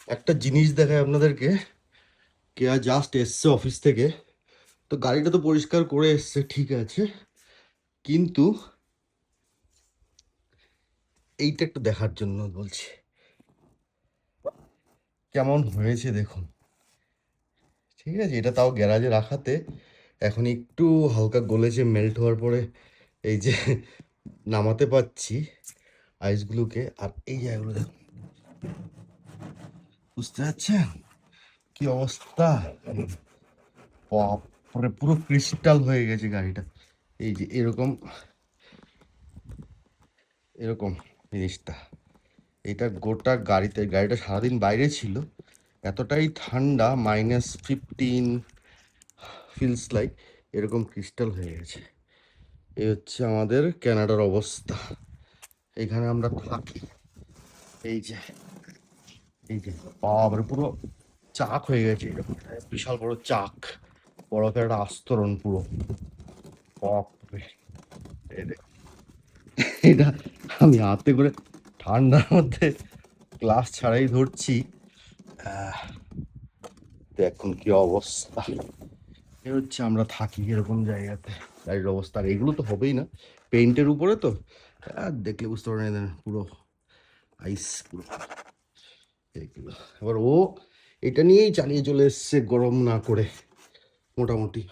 একটা জিনিস দেখায় আপনাদেরকে। কেয়া জাস্ট এসছে অফিস থেকে, তো গাড়িটা তো পরিষ্কার করে এসছে, ঠিক আছে, কিন্তু এইটা একটু দেখার জন্য বলছি, কেমন হয়েছে দেখুন। ঠিক আছে, এটা তাও গ্যারাজে রাখাতে এখন একটু হালকা গলেছে, মেল্ট হওয়ার পরে এই যে নামাতে পারছি আইসগুলোকে। আর এই জায়গাগুলো দেখুন, বুঝতে পারছেন কি অবস্থা? বাপরে, পুরো ক্রিস্টাল হয়ে গেছে গাড়িটা। এই যে এরকম এরকম জিনিসটা, এটা গোটা গাড়িটা সারাদিন বাইরে ছিল, এতটাই ঠান্ডা, -15 ফিলস লাইক, এরকম ক্রিস্টাল হয়ে গেছে। এই হচ্ছে আমাদের কানাডার অবস্থা। এখানে আমরা থাকি। এই যে এই যে বাবারে, পুরো চাক হয়ে গেছে, এরকম বিশাল বড় চাক, বরফের একটা আস্তরণ পুরো। বাপরে, এই দেখুন, এটা আমি হাতে করে ঠান্ডার মধ্যে গ্লাস ছাড়াই ধরছি। দেখুন কি অবস্থা। এ হচ্ছে আমরা থাকি এরকম জায়গাতে, গাড়ির অবস্থা। আর এগুলো তো হবেই না, পেইন্টের উপরে তো, আর দেখলে বুঝতে পারেন পুরো আইস পুরো এগুলো। এবার ও এটা নিয়েই চালিয়ে চলে এসছে গরম না করে মোটামুটি।